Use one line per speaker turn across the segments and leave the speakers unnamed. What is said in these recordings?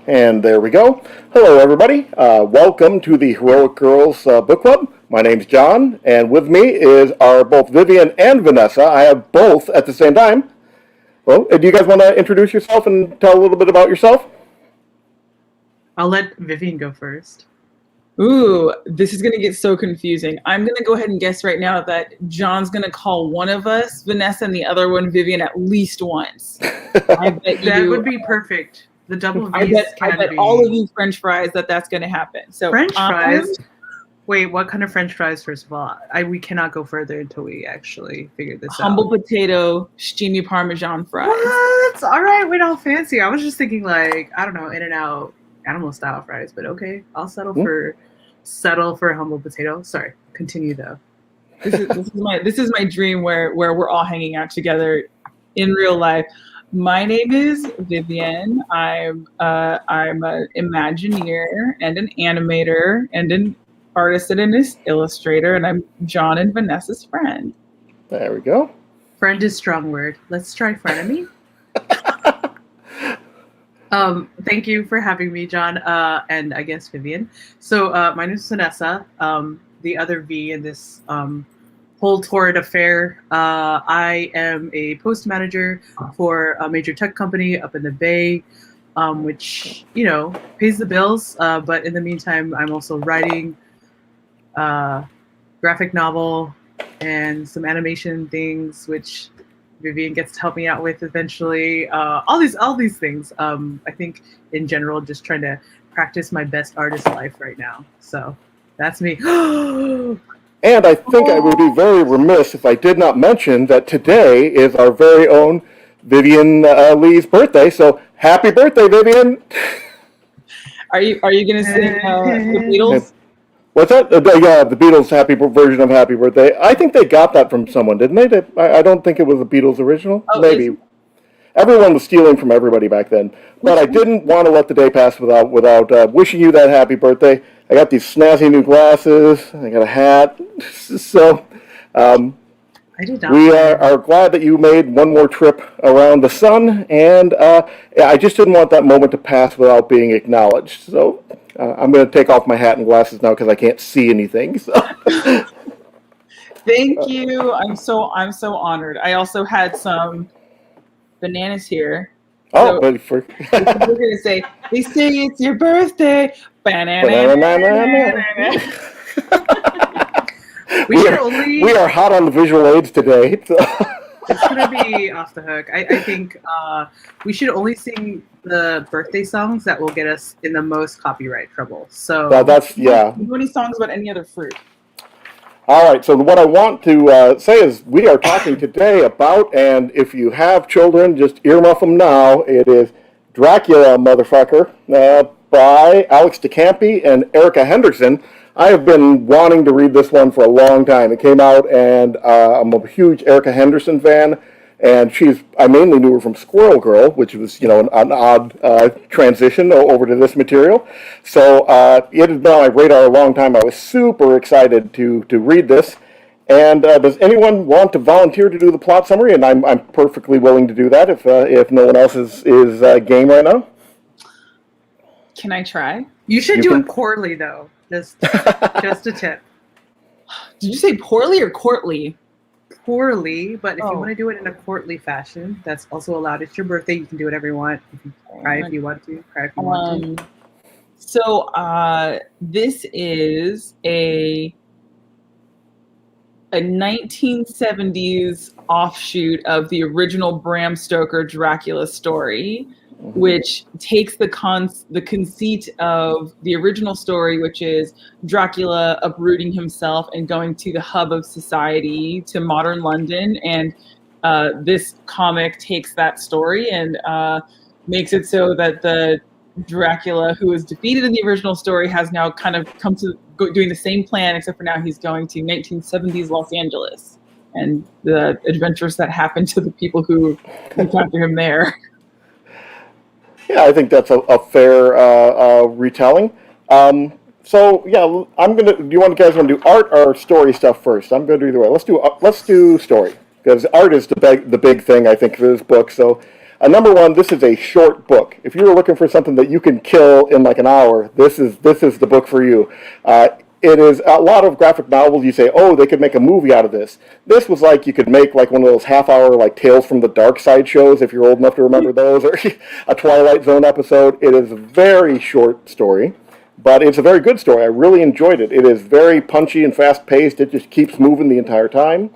And there we go. Hello, everybody. Welcome to the Heroic Girls Book Club. My name's John, and with me are both Vivian and Vanessa. I have both at the same time. Well, do you guys want to introduce yourself and tell a little bit about yourself?
I'll let Vivian go first.
Ooh, this is going to get so confusing. I'm going to go ahead and guess right now that John's going to call one of us Vanessa and the other one Vivian at least once.
That would be perfect. The double V's
I bet all of you French fries that's going to happen. So
French fries? Wait, what kind of French fries, first of all? We cannot go further until we actually figure this out.
Humble potato, steamy Parmesan fries.
What? All right, we're all fancy. I was just thinking like, I don't know, In-N-Out animal style fries, but okay, I'll settle for a humble potato. Sorry, continue though.
This is my dream where we're all hanging out together in real life. My name is Vivian. I'm an Imagineer and an animator and an artist and an illustrator, and I'm John and Vanessa's friend.
There we go.
Friend is a strong word. Let's try frenemy. Thank you for having me, John, and I guess Vivian. So my name is Vanessa, the other V in this whole torrid affair. I am a post manager for a major tech company up in the Bay, which, pays the bills. But in the meantime, I'm also writing graphic novel and some animation things, which Vivian gets to help me out with eventually. All these things. I think in general, just trying to practice my best artist life right now. So that's me.
And I think I would be very remiss if I did not mention that today is our very own Vivian Lee's birthday. So happy birthday, Vivian!
Are you going to sing the Beatles?
What's that? Yeah, the Beatles' version of Happy Birthday. I think they got that from someone, didn't they? I don't think it was the Beatles' original.
Oh,
maybe. Everyone was stealing from everybody back then. But I didn't want to let the day pass without wishing you that happy birthday. I got these snazzy new glasses. I got a hat. So
I did not.
We are glad that you made one more trip around the sun. And I just didn't want that moment to pass without being acknowledged. So I'm going to take off my hat and glasses now because I can't see anything. So.
Thank you. I'm so honored. I also had some bananas here.
Oh,
so
but for
we're gonna say they say it's your birthday. Banana.
We are hot on the visual aids today. So.
It's gonna be off the hook. I think we should only sing the birthday songs that will get us in the most copyright trouble. So
that's yeah.
Do any songs about any other fruit?
All right, so what I want to say is we are talking today about, and if you have children, just earmuff them now, it is Dracula, Motherf ker, by Alex De Campi and Erica Henderson. I have been wanting to read this one for a long time. It came out, and I'm a huge Erica Henderson fan, and I mainly knew her from Squirrel Girl, which was, an odd transition over to this material. So it has been on my radar a long time. I was super excited to read this. And does anyone want to volunteer to do the plot summary? And I'm perfectly willing to do that if no one else is game right now.
Can I try?
You should do it poorly, though. Just a tip.
Did you say poorly or courtly?
Poorly, but if you want to do it in a courtly fashion, that's also allowed. It's your birthday. You can do whatever you want. You can cry if you want to. Cry if you want to.
So this is a 1970s offshoot of the original Bram Stoker Dracula story, which takes the conceit of the original story, which is Dracula uprooting himself and going to the hub of society, to modern London. And this comic takes that story and makes it so that the Dracula who was defeated in the original story has now kind of come to doing the same plan, except for now he's going to 1970s Los Angeles and the adventures that happen to the people who encounter him there.
Yeah, I think that's a fair retelling. So yeah, Do you guys want to do art or story stuff first? I'm going to do either way. Let's do story because art is the big thing I think for this book. So Number one, this is a short book. If you were looking for something that you can kill in like an hour, this is the book for you. It is a lot of graphic novels. You say, oh, they could make a movie out of this. This was like you could make like one of those half-hour like Tales from the Dark Side shows, if you're old enough to remember those, or a Twilight Zone episode. It is a very short story, but it's a very good story. I really enjoyed it. It is very punchy and fast-paced. It just keeps moving the entire time.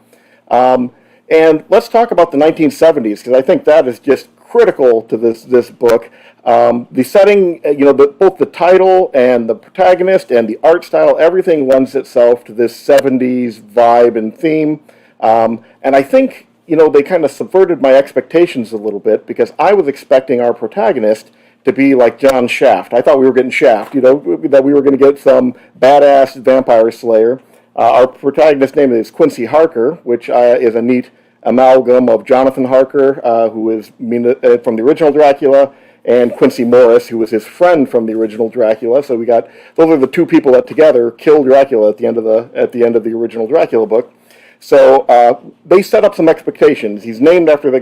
And let's talk about the 1970s, because I think that is just critical to this book. The setting, both the title and the protagonist and the art style, everything lends itself to this 70s vibe and theme. And I think, they kind of subverted my expectations a little bit, because I was expecting our protagonist to be like John Shaft. I thought we were getting Shaft, that we were going to get some badass vampire slayer. Our protagonist's name is Quincy Harker, which is a neat amalgam of Jonathan Harker, who is from the original Dracula, and Quincy Morris, who was his friend from the original Dracula. So those are the two people that together kill Dracula at the end of the original Dracula book. So they set up some expectations. He's named after the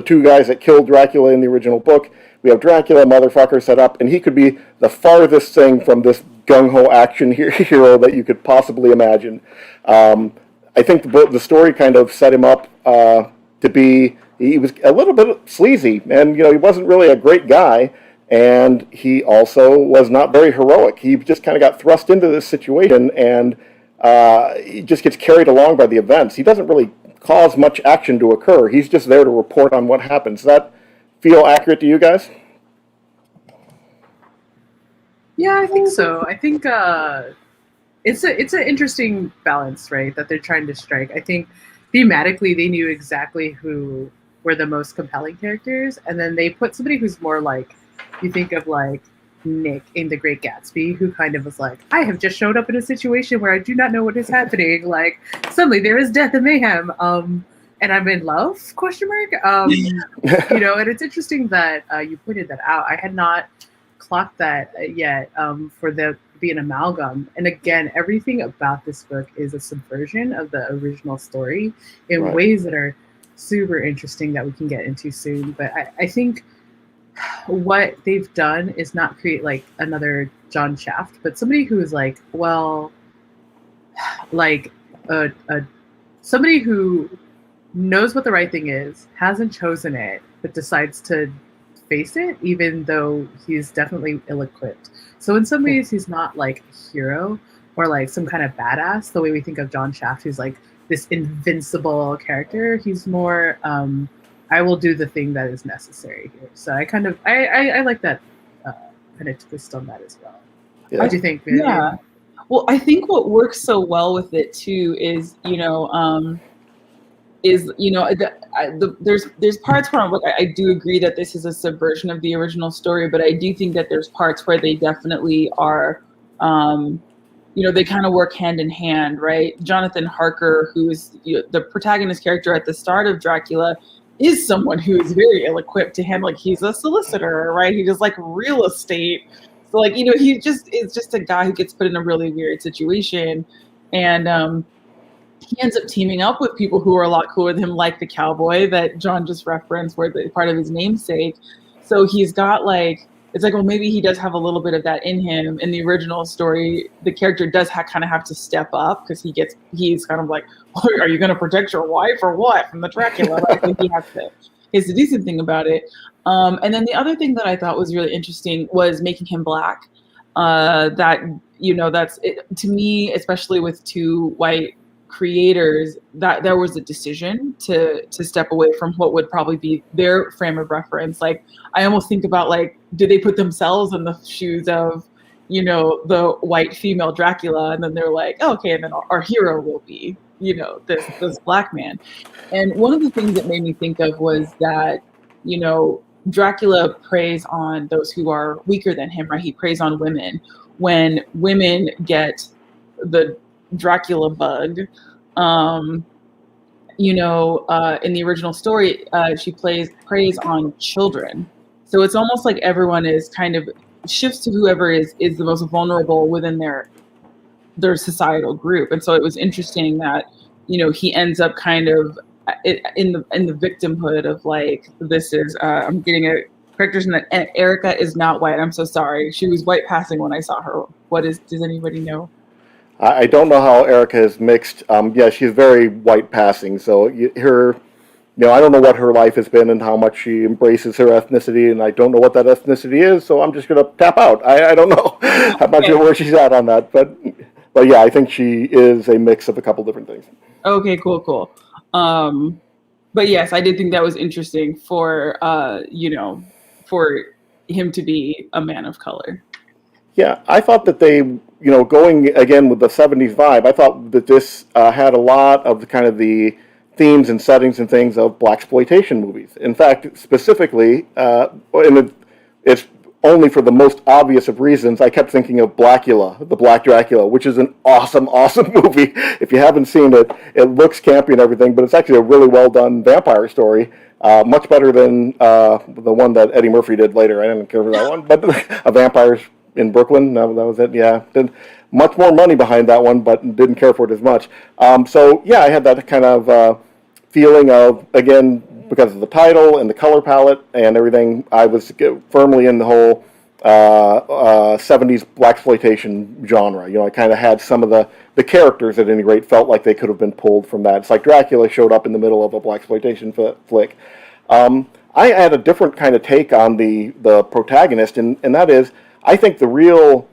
two guys that killed Dracula in the original book. We have Dracula, Motherf ker set up, and he could be the farthest thing from this gung-ho action hero that you could possibly imagine. I think the story kind of set him up to be, he was a little bit sleazy, and he wasn't really a great guy, and he also was not very heroic. He just kind of got thrust into this situation, and he just gets carried along by the events. He doesn't really cause much action to occur. He's just there to report on what happens. Does that feel accurate to you guys?
Yeah, I think so. I think it's an interesting balance, right, that they're trying to strike. I think thematically they knew exactly who were the most compelling characters, and then they put somebody who's more like, you think of like Nick in The Great Gatsby, who kind of was like, I have just showed up in a situation where I do not know what is happening. Like, suddenly there is death and mayhem, and I'm in love, question mark. And it's interesting that you pointed that out. I had not clocked that yet, for the be an amalgam. And again, everything about this book is a subversion of the original story in ways that are super interesting that we can get into soon. But I think what they've done is not create like another John Shaft, but somebody who is like, somebody who knows what the right thing is, hasn't chosen it, but decides to face it, even though he's definitely ill-equipped. So in some ways, he's not like a hero or like some kind of badass, the way we think of John Shaft, who's like this invincible character. He's more, I will do the thing that is necessary here. So I like that kind of twist on that as well.
Yeah.
What do you think, Vivian?
Yeah. Well, I think what works so well with it too is, there's parts where I do agree that this is a subversion of the original story, but I do think that there's parts where they definitely are, they kind of work hand in hand, right? Jonathan Harker, who is the protagonist character at the start of Dracula, is someone who is very ill-equipped to handle, like, he's a solicitor, right? He does like real estate. So like, he just is just a guy who gets put in a really weird situation. And he ends up teaming up with people who are a lot cooler than him, like the cowboy that John just referenced, where the part of his namesake. So he's got like, it's like, well, maybe he does have a little bit of that in him. In the original story, the character does kind of have to step up, because he's kind of like, oh, are you going to protect your wife or what from the Dracula? I think he has to do something about it. And then the other thing that I thought was really interesting was making him black. That's it, to me, especially with two white creators, that there was a decision to step away from what would probably be their frame of reference. Like, I almost think about, like, did they put themselves in the shoes of, the white female Dracula, and then they're like, oh, okay, and then our hero will be, this black man. And one of the things that made me think of was that, Dracula preys on those who are weaker than him, right? He preys on women. When women get the Dracula bug, in the original story, she preys on children. So it's almost like everyone is kind of shifts to whoever is the most vulnerable within their societal group. And so it was interesting that, he ends up kind of in the victimhood of like, this is I'm getting a characters in that, and Erica is not white. I'm so sorry. She was white passing when I saw her. Does anybody know?
I don't know how Erica is mixed. Yeah, she's very white passing. So I don't know what her life has been and how much she embraces her ethnicity, and I don't know what that ethnicity is. So I'm just gonna tap out. I don't know. I'm not sure where she's at on that, but yeah, I think she is a mix of a couple different things.
Okay, cool. But yes, I did think that was interesting for for him to be a man of color.
Yeah, I thought that they, going again with the 70s vibe, I thought that this had a lot of the themes and settings and things of blaxploitation movies. In fact, specifically, it's only for the most obvious of reasons, I kept thinking of Blackula, the Black Dracula, which is an awesome, awesome movie. If you haven't seen it, it looks campy and everything, but it's actually a really well done vampire story. Much better than the one that Eddie Murphy did later. I didn't care for that one, but A Vampires in Brooklyn, that was it, yeah. Much more money behind that one, but didn't care for it as much. So, yeah, I had that kind of feeling of, again, because of the title and the color palette and everything, I was firmly in the whole 70s blaxploitation genre. I kind of had some of the characters, at any rate, felt like they could have been pulled from that. It's like Dracula showed up in the middle of a blaxploitation flick. I had a different kind of take on the protagonist, and that is, I think the real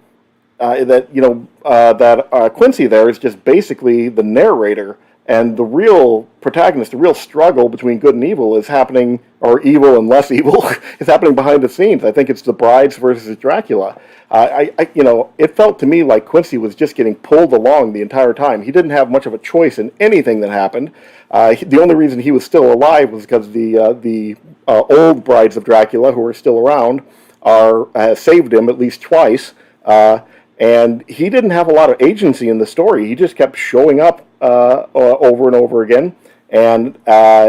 Quincy there is just basically the narrator, and the real protagonist, the real struggle between good and evil is happening, or evil and less evil, is happening behind the scenes. I think it's the brides versus Dracula. It felt to me like Quincy was just getting pulled along the entire time. He didn't have much of a choice in anything that happened. The only reason he was still alive was because the old brides of Dracula, who are still around, saved him at least twice. And he didn't have a lot of agency in the story. He just kept showing up over and over again, and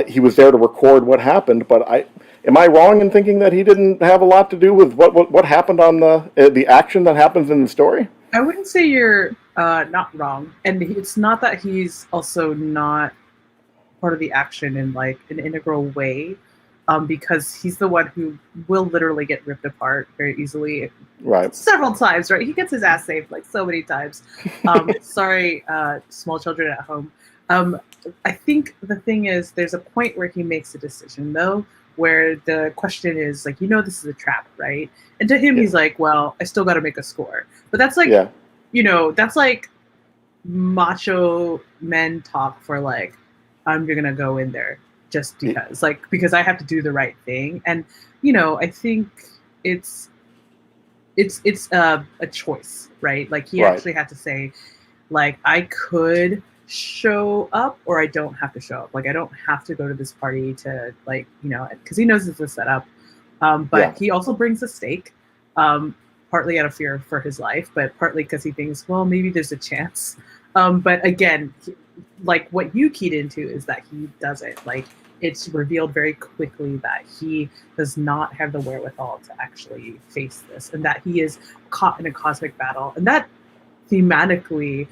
he was there to record what happened. But am I wrong in thinking that he didn't have a lot to do with what happened on the action that happens in the story?
I wouldn't say you're not wrong, and it's not that he's also not part of the action in like an integral way. Because he's the one who will literally get ripped apart very easily,
right?
Several times, right? He gets his ass saved like so many times. Sorry, small children at home. I think the thing is, there's a point where he makes a decision, though, where the question is like, this is a trap, right? And to him, he's like, well, I still got to make a score. But that's like, that's like macho men talk for like, I'm gonna go in there. Just because I have to do the right thing, and I think it's a choice, right? Like he actually had to say, like, I could show up or I don't have to show up. Like I don't have to go to this party to because he knows it's a setup. But he also brings a stake, partly out of fear for his life, but partly because he thinks, well, maybe there's a chance. But again, like what you keyed into is that he doesn't. Like it's revealed very quickly that he does not have the wherewithal to actually face this, and that he is caught in a cosmic battle. And that thematically,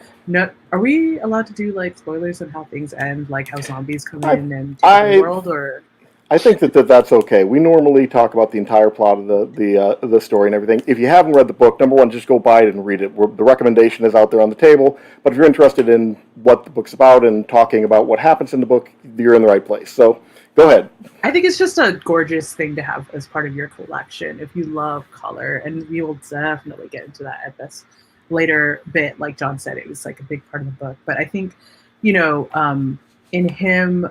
are we allowed to do like spoilers on how things end, like how zombies come in and take the world, or?
I think that's okay. We normally talk about the entire plot of the story and everything. If you haven't read the book, number one, just go buy it and read it. The recommendation is out there on the table. But if you're interested in what the book's about and talking about what happens in the book, you're in the right place. So go ahead.
I think it's just a gorgeous thing to have as part of your collection if you love color, and we will definitely get into that at this later bit. Like John said, it was like a big part of the book. But I think, in him,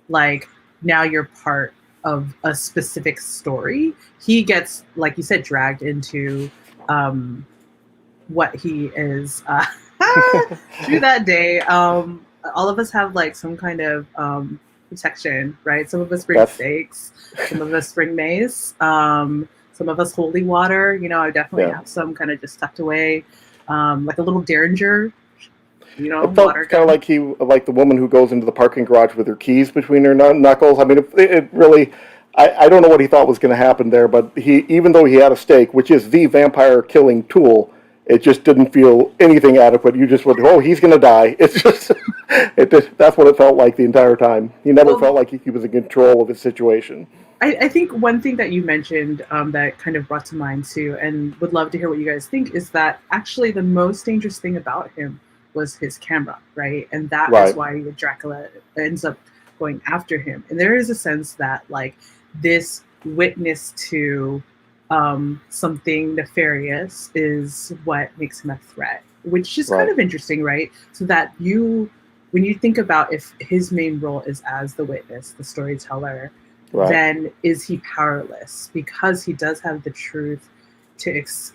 like, now you're part of a specific story. He gets, like you said, dragged into what he is through that day. All of us have like some kind of protection, right? Some of us bring stakes, some of us bring mace, some of us holy water. I definitely have some kind of just tucked away, like a little derringer. It
felt kind of like the woman who goes into the parking garage with her keys between her knuckles. I mean, it really, I don't know what he thought was going to happen there, but even though he had a stake, which is the vampire killing tool, it just didn't feel anything adequate. You just went, oh, he's going to die. It's just, That's what it felt like the entire time. He never
Well,
felt like he was in control of his situation.
I think one thing that you mentioned that kind of brought to mind too, and would love to hear what you guys think, is that actually the most dangerous thing about him was his camera, right? And that is
Right.
why Dracula ends up going after him. And there is a sense that like this witness to something nefarious is what makes him a threat, which is kind
Right.
of interesting, right? So that when you think about if his main role is as the witness, the storyteller,
Right.
then is he powerless because he does have the truth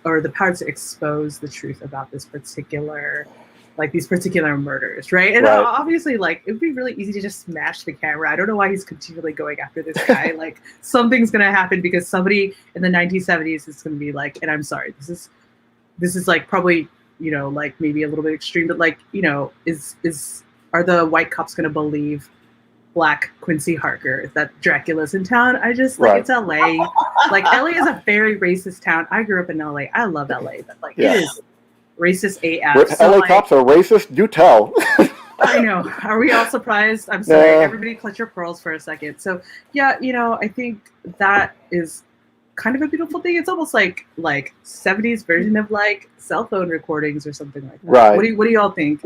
or the power to expose the truth about this particular, like these particular murders, right? And
Right.
obviously, like it would be really easy to just smash the camera. I don't know why he's continually going after this guy. Like something's gonna happen because somebody in the 1970s is gonna be like, and I'm sorry, this is like probably like maybe a little bit extreme, but like are the white cops gonna believe Black Quincy Harker that Dracula's in town? I just like It's LA. Like LA is a very racist town. I grew up in LA. I love LA, but like it is racist AF.
LA cops are racist? Do tell.
I know. Are we all surprised? I'm sorry. Everybody clutch your pearls for a second. So yeah, I think that is kind of a beautiful thing. It's almost like 70s version of like cell phone recordings or something like that.
Right.
What do y'all think?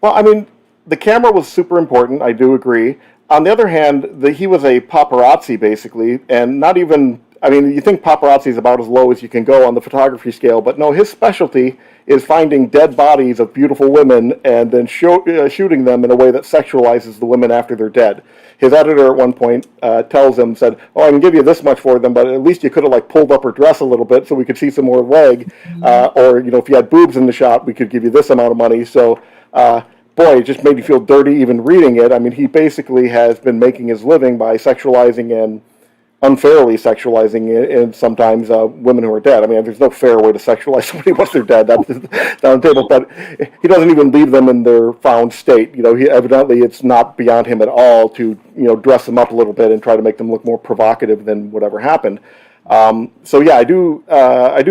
Well, I mean, the camera was super important. I do agree. On the other hand, he was a paparazzi, basically, and not even, I mean, you think paparazzi is about as low as you can go on the photography scale, but no, his specialty is finding dead bodies of beautiful women and then shooting them in a way that sexualizes the women after they're dead. His editor at one point tells him, said, "Oh, I can give you this much for them, but at least you could have like pulled up her dress a little bit so we could see some more leg, or if you had boobs in the shot, we could give you this amount of money." So. Boy, it just made me feel dirty even reading it. I mean, he basically has been making his living by sexualizing and unfairly sexualizing and sometimes women who are dead. I mean, there's no fair way to sexualize somebody once they're dead. That's down the table. But he doesn't even leave them in their found state. He evidently it's not beyond him at all to dress them up a little bit and try to make them look more provocative than whatever happened. So yeah, I do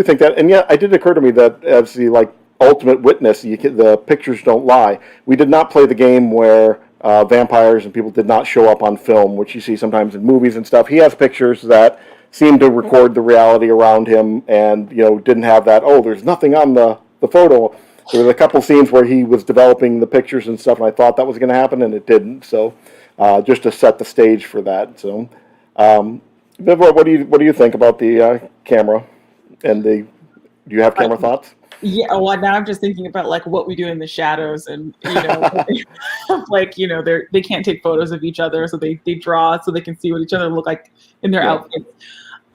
think that, and yeah, it did occur to me that as the ultimate witness, the pictures don't lie. We did not play the game where vampires and people did not show up on film, which you see sometimes in movies and stuff. He has pictures that seem to record the reality around him, and didn't have that. Oh, there's nothing on the photo. There was a couple scenes where he was developing the pictures and stuff, and I thought that was going to happen, and it didn't. So, just to set the stage for that. So, Viv, what do you think about the camera and do you have camera thoughts?
Yeah, well, now I'm just thinking about like what we do in the shadows, and they can't take photos of each other, so they draw so they can see what each other look like in their outfits.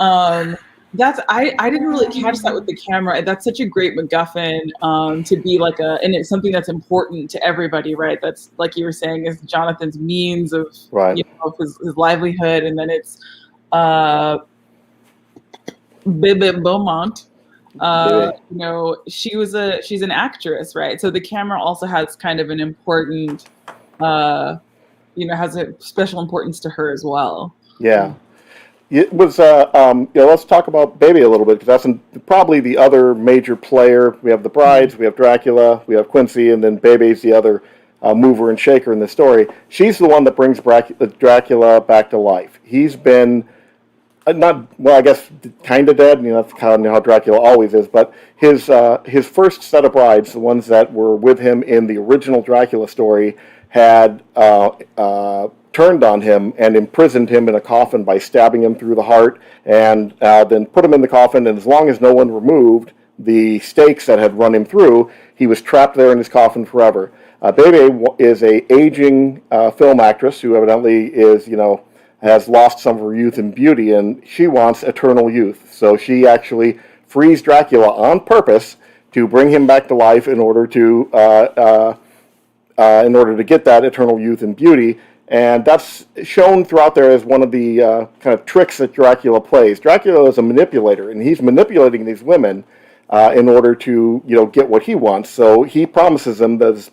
I didn't really catch that with the camera. That's such a great MacGuffin to be and it's something that's important to everybody, right? That's like you were saying is Jonathan's means of of his livelihood, and then it's Bebe Beaumont. She's an actress, right? So the camera also has kind of an important, has a special importance to her as well.
Yeah. It was, let's talk about Baby a little bit, because that's probably the other major player. We have the brides, we have Dracula, we have Quincy, and then Baby's the other mover and shaker in the story. She's the one that brings Dracula back to life. He's been I guess kind of dead. That's kind of how Dracula always is. But his first set of brides, the ones that were with him in the original Dracula story, had turned on him and imprisoned him in a coffin by stabbing him through the heart, and then put him in the coffin. And as long as no one removed the stakes that had run him through, he was trapped there in his coffin forever. Bebe is a aging film actress who evidently is, has lost some of her youth and beauty, and she wants eternal youth. So she actually frees Dracula on purpose to bring him back to life in order to get that eternal youth and beauty. And that's shown throughout there as one of the kind of tricks that Dracula plays. Dracula is a manipulator, and he's manipulating these women in order to get what he wants. So he promises them that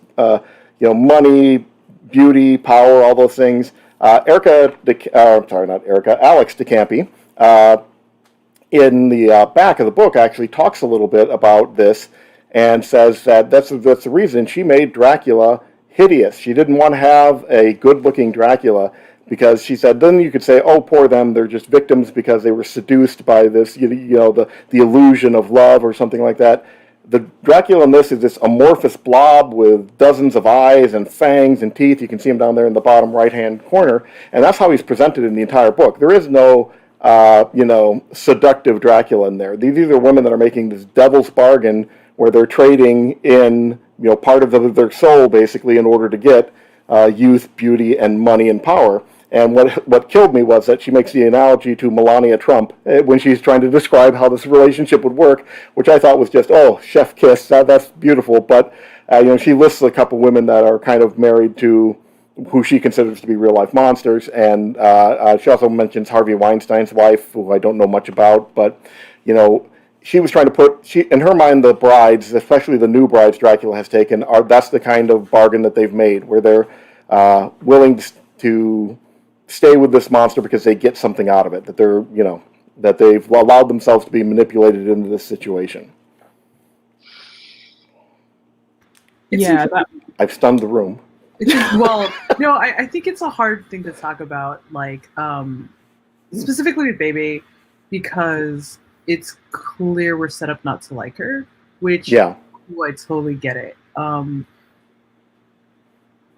money, beauty, power, all those things. Alex De Campi, in the back of the book, actually talks a little bit about this and says that that's the reason she made Dracula hideous. She didn't want to have a good-looking Dracula because she said, then you could say, oh, poor them, they're just victims because they were seduced by this, the illusion of love or something like that. The Dracula in this is this amorphous blob with dozens of eyes and fangs and teeth. You can see him down there in the bottom right-hand corner, and that's how he's presented in the entire book. There is no, seductive Dracula in there. These are women that are making this devil's bargain where they're trading in, part of their soul, basically, in order to get youth, beauty, and money and power. And what killed me was that she makes the analogy to Melania Trump when she's trying to describe how this relationship would work, which I thought was just, chef kiss, that's beautiful. But, she lists a couple women that are kind of married to who she considers to be real-life monsters. And she also mentions Harvey Weinstein's wife, who I don't know much about. But, she was trying to put, in her mind, the brides, especially the new brides Dracula has taken, that's the kind of bargain that they've made, where they're willing to stay with this monster because they get something out of it, that they're, that they've allowed themselves to be manipulated into this situation. I've stunned the room.
Well, no, I think it's a hard thing to talk about, like, specifically with Baby, because it's clear we're set up not to like her, which, I totally get it.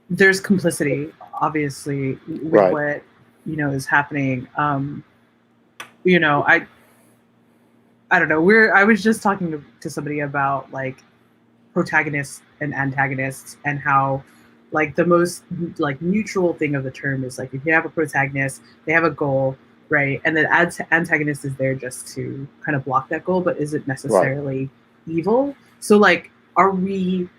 There's complicity, obviously, with what is happening. I don't know. I was just talking to somebody about like protagonists and antagonists, and how like the most like neutral thing of the term is like if you have a protagonist, they have a goal, right? And then antagonist is there just to kind of block that goal, but isn't necessarily evil. So like, are we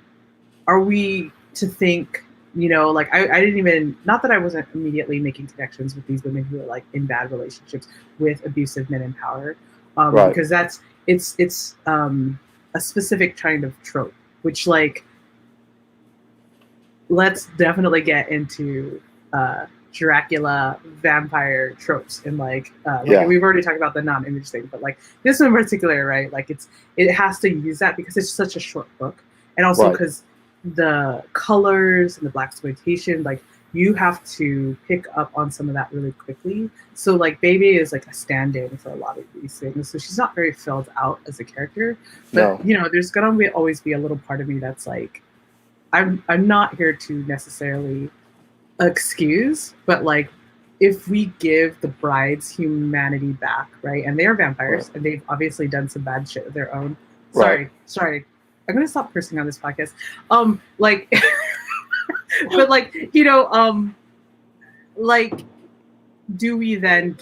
to think? Like I didn't even, not that I wasn't immediately making connections with these women who are like in bad relationships with abusive men in power, because it's a specific kind of trope, which like, let's definitely get into Dracula vampire tropes and like we've already talked about the non-image thing, but like this one in particular, right? Like it has to use that because it's such a short book, and also because the colors and the blaxploitation, like you have to pick up on some of that really quickly. So like Baby is like a stand-in for a lot of these things. So she's not very filled out as a character. But there's gonna always be a little part of me that's like, I'm not here to necessarily excuse, but like if we give the brides humanity back, right? And they are vampires and they've obviously done some bad shit of their own. Sorry. I'm gonna stop cursing on this podcast. Like, but like, like, do we then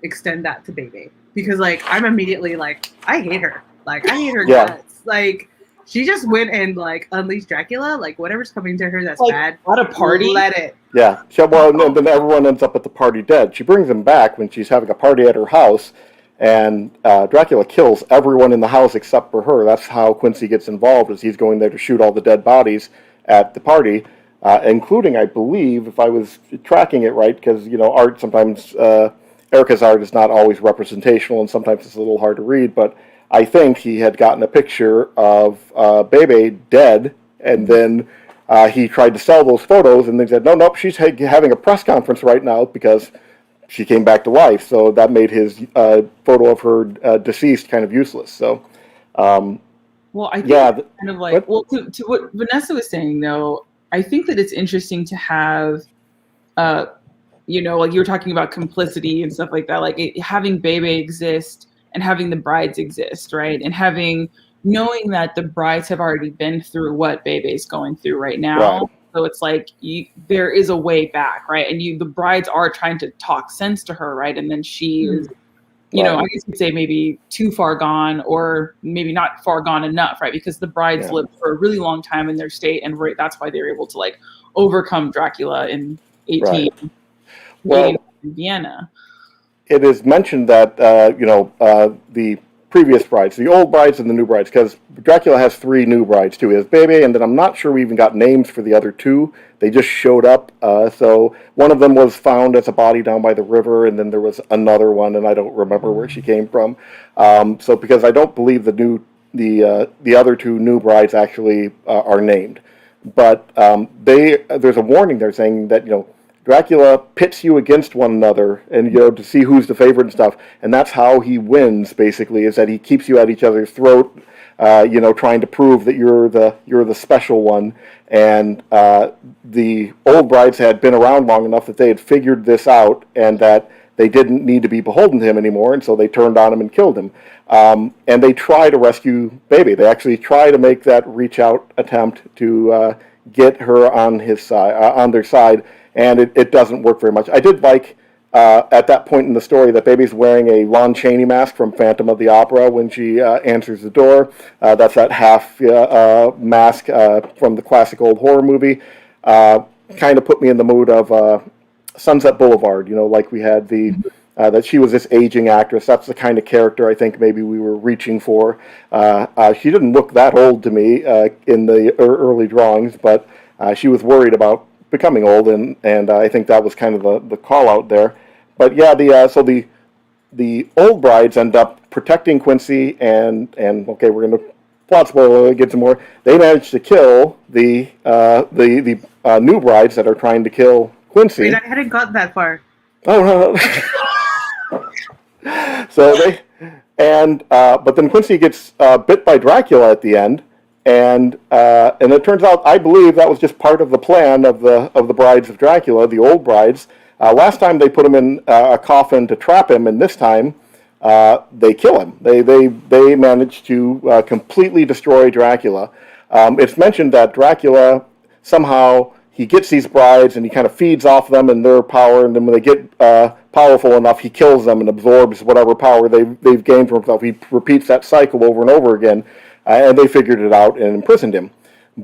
extend that to Baby? Because like, I'm immediately like, I hate her. Like, I hate her guts. Like, she just went and like unleashed Dracula. Like, whatever's coming to her that's like, bad.
At a party,
let it.
Yeah. Then everyone ends up at the party dead. She brings them back when she's having a party at her house. And Dracula kills everyone in the house except for her. That's how Quincy gets involved, is he's going there to shoot all the dead bodies at the party, including, I believe, if I was tracking it right, because, art sometimes, Erica's art is not always representational, and sometimes it's a little hard to read, but I think he had gotten a picture of Bebe dead, and then he tried to sell those photos, and they said, nope, she's having a press conference right now because she came back to life, so that made his photo of her deceased kind of useless. So,
well, I think kind of like, to what Vanessa was saying, though, I think that it's interesting to have, like you were talking about complicity and stuff like that, like having Bebe exist and having the brides exist, right? And knowing that the brides have already been through what Bebe's going through right now. Right. So it's like there is a way back, right? And the brides are trying to talk sense to her, right? And then she is, I guess you'd say maybe too far gone, or maybe not far gone enough, right? Because the brides lived for a really long time in their state, and that's why they were able to like overcome Dracula in 1880 in Vienna.
It is mentioned that the previous brides, the old brides and the new brides, because Dracula has 3 new brides too. He has Bebe, and then I'm not sure we even got names for the other 2. They just showed up. So one of them was found as a body down by the river, and then there was another one, and I don't remember where she came from. So because I don't believe the other 2 new brides actually are named. but there's a warning there saying that, Dracula pits you against one another, and to see who's the favorite and stuff, and that's how he wins. Basically, is that he keeps you at each other's throat, trying to prove that you're the special one. And the old brides had been around long enough that they had figured this out, and that they didn't need to be beholden to him anymore, and so they turned on him and killed him. And they try to rescue Baby. They actually try to make that reach out attempt to get her on his side, on their side. And it doesn't work very much. I did like, at that point in the story, that Baby's wearing a Lon Chaney mask from Phantom of the Opera when she answers the door. That's that half mask from the classic old horror movie. Kind of put me in the mood of Sunset Boulevard, like we had that she was this aging actress. That's the kind of character I think maybe we were reaching for. She didn't look that old to me in the early drawings, but she was worried about becoming old, and I think that was kind of the call out there. But yeah, the old brides end up protecting Quincy, and okay, we're going to plot spoiler, get some more. They manage to kill the new brides that are trying to kill Quincy.
Wait, I hadn't gotten that far.
Oh no. So but then Quincy gets bit by Dracula at the end. And it turns out, I believe that was just part of the plan of the brides of Dracula, the old brides. Last time they put him in a coffin to trap him, and this time they kill him. They managed to completely destroy Dracula. It's mentioned that Dracula somehow he gets these brides and he kind of feeds off them and their power, and then when they get powerful enough, he kills them and absorbs whatever power they've gained for himself. He repeats that cycle over and over again. And they figured it out and imprisoned him.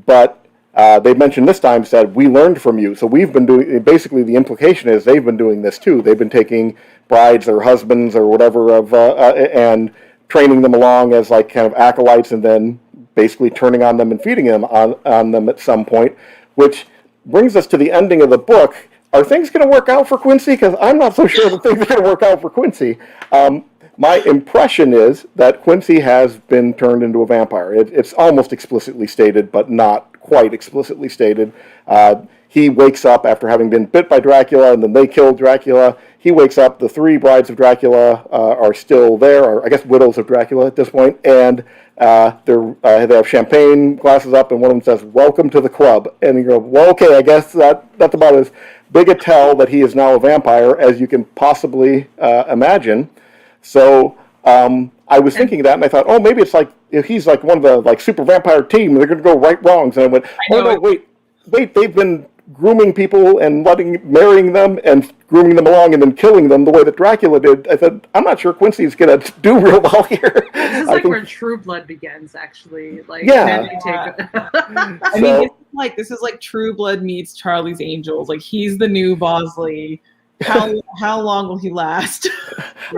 But they mentioned this time, said, we learned from you. So we've been doing, basically the implication is they've been doing this too. They've been taking brides or husbands or whatever and training them along as like kind of acolytes, and then basically turning on them and feeding them on them at some point, which brings us to the ending of the book. Are things going to work out for Quincy? Because I'm not so sure that things are going to work out for Quincy. My impression is that Quincy has been turned into a vampire. It's almost explicitly stated, but not quite explicitly stated. He wakes up after having been bit by Dracula, and then they killed Dracula. He wakes up, the three brides of Dracula are still there, or I guess widows of Dracula at this point, and they have champagne glasses up, and one of them says, "Welcome to the club." And you go, well, okay, I guess that's about as big a tell that he is now a vampire as you can possibly imagine. So I was thinking of that, and I thought, oh, maybe it's like if he's like one of the like super vampire team, they're going to go right wrongs. And I went, oh no, wait, they've been grooming people and marrying them and grooming them along and then killing them the way that Dracula did. I said, I'm not sure Quincy's going to do real well here.
This is like where True Blood begins, actually. Like,
yeah.
I mean, this is like True Blood meets Charlie's Angels. Like, he's the new Bosley. How long will he last?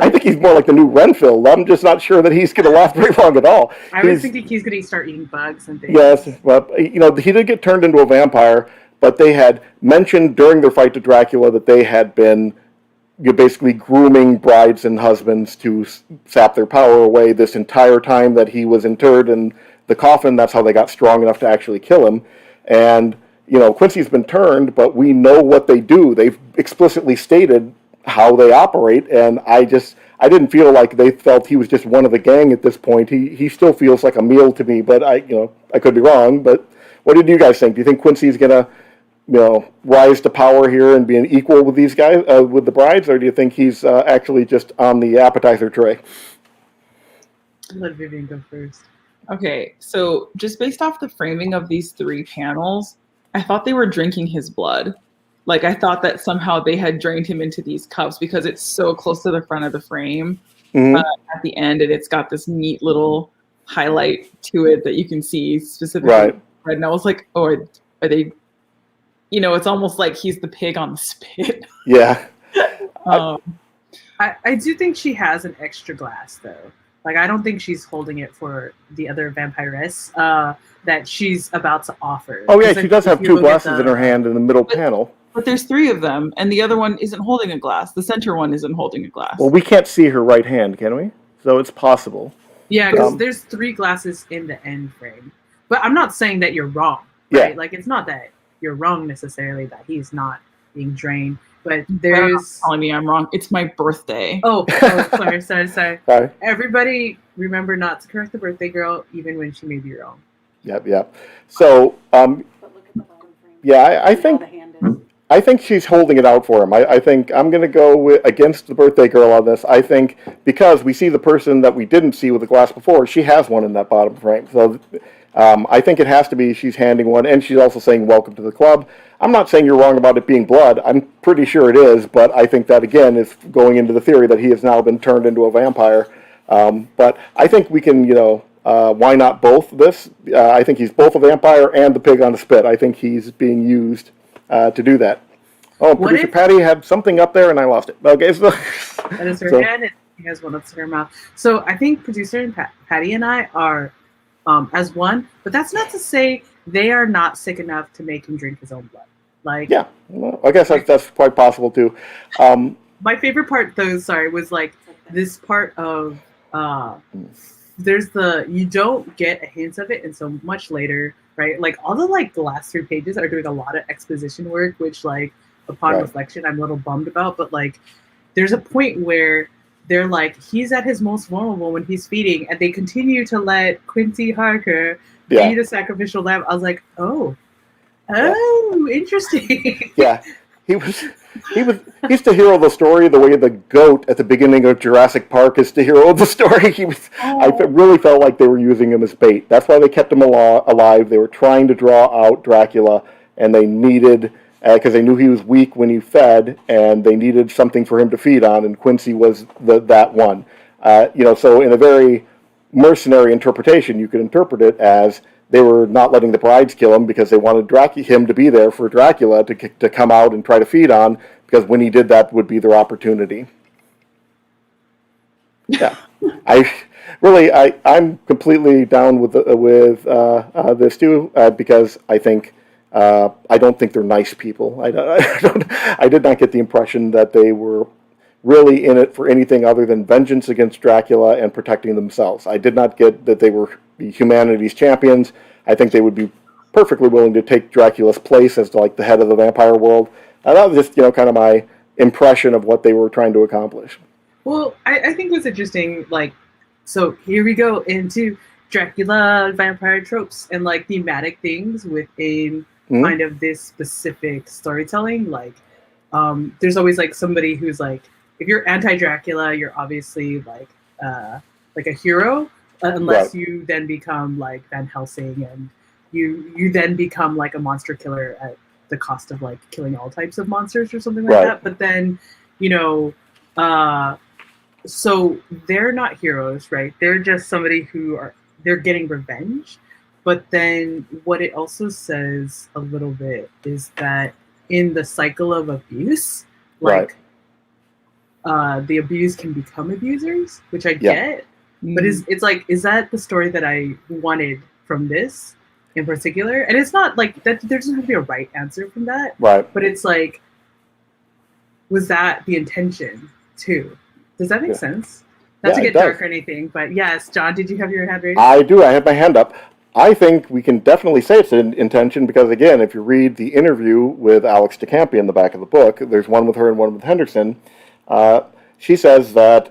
I think he's more like the new Renfield. I'm just not sure that he's going to last very long at all.
I was thinking he's going to start eating bugs and things.
Yes, but he did get turned into a vampire, but they had mentioned during their fight to Dracula that they had been basically grooming brides and husbands to sap their power away this entire time that he was interred in the coffin. That's how they got strong enough to actually kill him. And Quincy's been turned, but we know what they do. They've explicitly stated how they operate, and I didn't feel like they felt he was just one of the gang at this point. He still feels like a meal to me, but I could be wrong. But what did you guys think? Do you think Quincy's gonna, rise to power here and be an equal with these guys, with the brides, or do you think he's actually just on the appetizer tray?
Let Vivian go first.
Okay, so just based off the framing of these three panels, I thought they were drinking his blood. Like, I thought that somehow they had drained him into these cups because it's so close to the front of the frame at the end, and it's got this neat little highlight to it that you can see specifically. Right. And I was like, oh, are they, it's almost like he's the pig on the spit.
Yeah.
I do think she has an extra glass, though. Like, I don't think she's holding it for the other vampiress that she's about to offer.
Oh, yeah, she does have two glasses in her hand in the middle panel.
But there's three of them, and the other one isn't holding a glass. The center one isn't holding a glass.
Well, we can't see her right hand, can we? So it's possible.
Yeah, because there's three glasses in the end frame. But I'm not saying that you're wrong. right?
Yeah.
Like, it's not that you're wrong necessarily that he's not being drained, but
They're not
there's
telling me I'm wrong. It's my birthday.
oh sorry.
Sorry.
Everybody remember not to correct the birthday girl even when she may be wrong.
Yep. So,
But look at the bottom frame.
yeah, I
See how
think
the hand is.
I think she's holding it out for him. I think I'm going to go against the birthday girl on this. I think because we see the person that we didn't see with the glass before, she has one in that bottom frame. So I think it has to be she's handing one, and she's also saying welcome to the club. I'm not saying you're wrong about it being blood. I'm pretty sure it is, but I think that, again, is going into the theory that he has now been turned into a vampire. But I think we can, why not both this? I think he's both a vampire and the pig on the spit. I think he's being used to do that. Oh, producer Patty had something up there and I lost it. Okay, so
that is her hand, and he has one up to her mouth. So I think producer and Patty and I are as one, but that's not to say they are not sick enough to make him drink his own blood. Like,
yeah, well, I guess that's quite possible too.
My favorite part, though, was like this part of there's you don't get a hint of it until much later, right? Like all the last 3 pages are doing a lot of exposition work, which upon reflection I'm a little bummed about. But there's a point where they're he's at his most vulnerable when he's feeding, and they continue to let Quincy Harker be the sacrificial lamb. I was like, oh, interesting.
Yeah, he's the hero of the story, the way the goat at the beginning of Jurassic Park is the hero of the story. I really felt like they were using him as bait. That's why they kept him alive. They were trying to draw out Dracula, and they needed, because they knew he was weak when he fed, and they needed something for him to feed on, and Quincy was that one. So in a very mercenary interpretation, you could interpret it as they were not letting the brides kill him because they wanted him to be there for Dracula to come out and try to feed on, because when he did that would be their opportunity. Yeah, I'm completely down with this too, because I think I don't think they're nice people. I did not get the impression that they were really in it for anything other than vengeance against Dracula and protecting themselves. I did not get that they were humanity's champions. I think they would be perfectly willing to take Dracula's place as the head of the vampire world. That was just kind of my impression of what they were trying to accomplish.
Well, I think what's interesting, so here we go into Dracula vampire tropes and thematic things within kind of this specific storytelling. There's always somebody who's if you're anti-Dracula, you're obviously a hero, unless you then become Van Helsing, and you then become a monster killer at the cost of killing all types of monsters or something like that. But then, so they're not heroes, right? They're just somebody they're getting revenge. But then what it also says a little bit is that in the cycle of abuse, the abused can become abusers, which I get. But is that the story that I wanted from this in particular? And it's not that there doesn't have to be a right answer from that.
Right.
But it's was that the intention too? Does that make sense? Not to get dark or anything, but yes, John, did you have your hand raised?
I do. I have my hand up. I think we can definitely say it's an intention because, again, if you read the interview with Alex De Campi in the back of the book, there's one with her and one with Henderson. She says that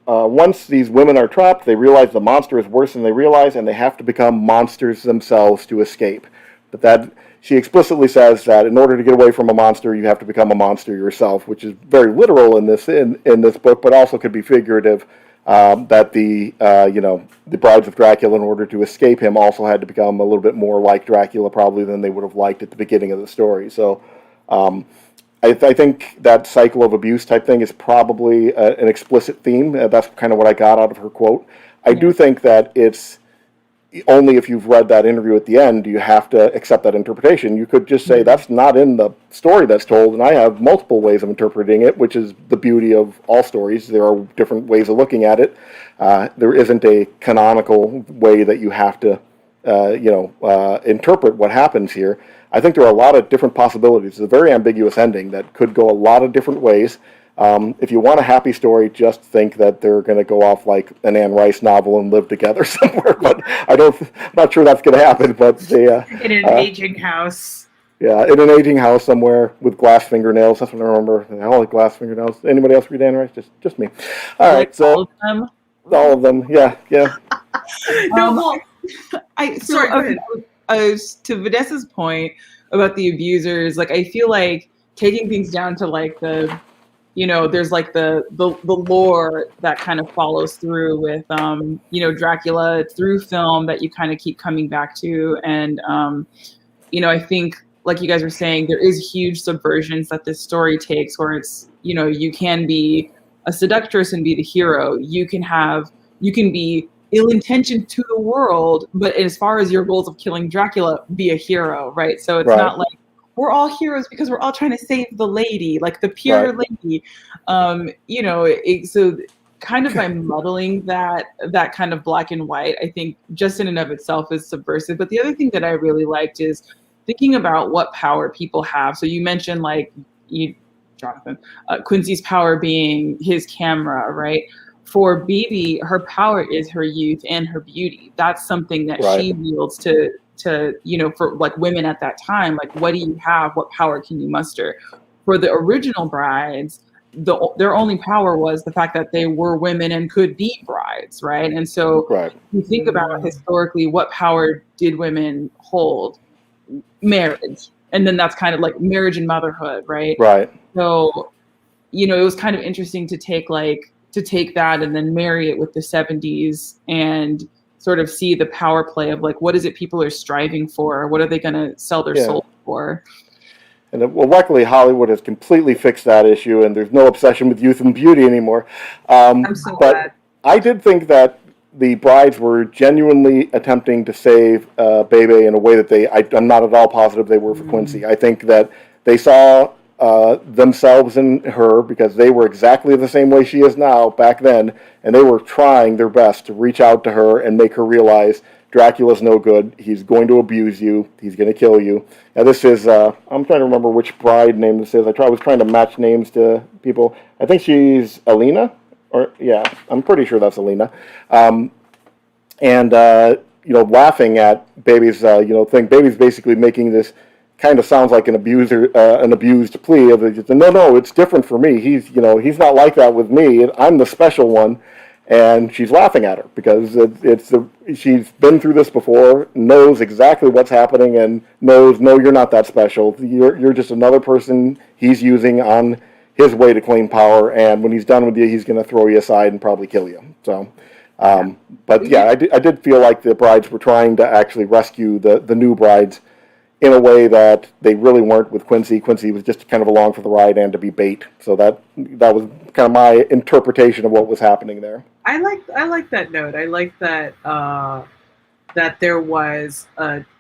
once these women are trapped, they realize the monster is worse than they realize, and they have to become monsters themselves to escape. But that she explicitly says that in order to get away from a monster, you have to become a monster yourself, which is very literal in this book, but also could be figurative. That the brides of Dracula, in order to escape him, also had to become a little bit more like Dracula, probably, than they would have liked at the beginning of the story. So I think that cycle of abuse type thing is probably an explicit theme. That's kind of what I got out of her quote. I do think that it's only if you've read that interview at the end do you have to accept that interpretation. You could just say that's not in the story that's told, and I have multiple ways of interpreting it, which is the beauty of all stories. There are different ways of looking at it. There isn't a canonical way that you have to interpret what happens here. I think there are a lot of different possibilities. It's a very ambiguous ending that could go a lot of different ways. If you want a happy story, just think that they're going to go off like an Anne Rice novel and live together somewhere. But I'm not sure that's going to happen. But they,
in an aging house.
yeah, in an aging house somewhere with glass fingernails. That's what I remember. I all like glass fingernails. Anybody else read Anne Rice? Just me. All right, so
all of them.
all of them. Yeah.
No, well,
Sorry,
go ahead.
To Vanessa's point about the abusers, like I feel like taking things down to like the, there's like the lore that kind of follows through with Dracula through film that you kind of keep coming back to, and I think, like you guys were saying, there is huge subversions that this story takes, where it's, you can be a seductress and be the hero. You can be ill-intentioned to the world, but as far as your goals of killing Dracula, be a hero, right? So it's not like we're all heroes because we're all trying to save the lady, like the pure lady. So kind of by muddling that kind of black and white, I think just in and of itself is subversive. But the other thing that I really liked is thinking about what power people have. So you mentioned Jonathan, Quincy's power being his camera, right? For Bibi, her power is her youth and her beauty. That's something that she wields to for like women at that time. Like, what do you have? What power can you muster? For the original brides, their only power was the fact that they were women and could be brides, right? And so you think about historically, what power did women hold? Marriage. And then that's kind of like marriage and motherhood, right?
Right.
So, it was kind of interesting to take that and then marry it with the 70s and sort of see the power play of like, what is it people are striving for? What are they going to sell their soul for?
And luckily, Hollywood has completely fixed that issue, and there's no obsession with youth and beauty anymore.
I'm so glad.
I did think that the brides were genuinely attempting to save Bebe in a way that I'm not at all positive they were for Quincy. I think that they saw themselves in her because they were exactly the same way she is now back then, and they were trying their best to reach out to her and make her realize Dracula's no good. He's going to abuse you. He's going to kill you. Now this is, I'm trying to remember which bride name this is. I was trying to match names to people. I think she's Alina, I'm pretty sure that's Alina. Laughing at Baby's, thing. Baby's basically making this kind of sounds like an abused plea of no, it's different for me. He's not like that with me. I'm the special one. And she's laughing at her because she's been through this before, knows exactly what's happening, and knows, no, you're not that special. You're just another person he's using on his way to claim power, and when he's done with you, he's going to throw you aside and probably kill you. So, I did feel like the brides were trying to actually rescue the new brides in a way that they really weren't with Quincy. Quincy was just kind of along for the ride and to be bait. So that was kind of my interpretation of what was happening there.
I like that note. I like that that there was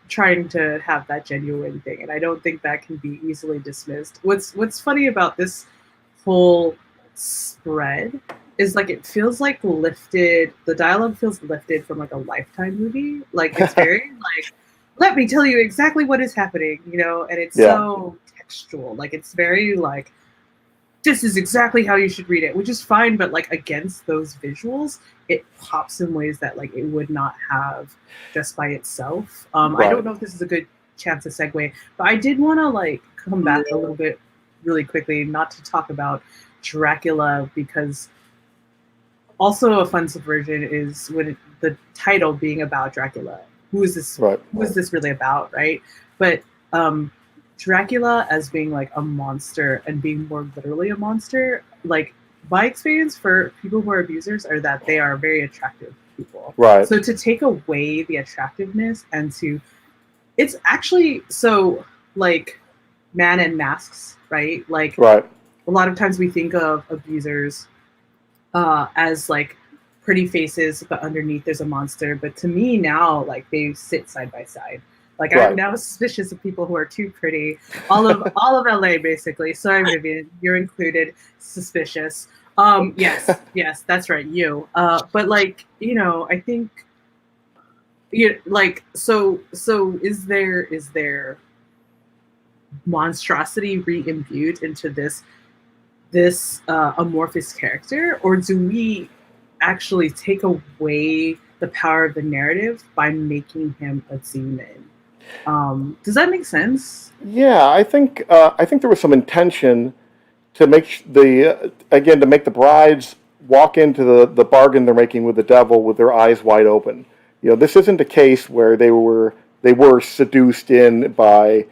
trying to have that genuine thing, and I don't think that can be easily dismissed. What's funny about this whole spread is like it feels like lifted. The dialogue feels lifted from like a Lifetime movie. Like it's very like, let me tell you exactly what is happening, and it's so textual. Like it's very like, this is exactly how you should read it, which is fine, but like against those visuals, it pops in ways that like it would not have just by itself. I don't know if this is a good chance to segue, but I did want to like come back a little bit really quickly, not to talk about Dracula, because also a fun subversion is when the title being about Dracula. Who is this?
Right.
Who is this really about, right? But Dracula as being like a monster and being more literally a monster, like my experience for people who are abusers are that they are very attractive people.
Right.
So to take away the attractiveness and it's actually so like Man in Masks, right? Like a lot of times we think of abusers as like pretty faces, but underneath there's a monster. But to me now, like they sit side by side. Like I'm now suspicious of people who are too pretty. All of LA basically. Sorry, Vivian, you're included. Suspicious. Yes, that's right. You. But like I think like so is there monstrosity re-imbued into this this amorphous character, or do we actually take away the power of the narrative by making him a demon? Does that make sense?
Yeah, I think there was some intention to make to make the brides walk into the bargain they're making with the devil with their eyes wide open. This isn't a case where they were seduced in by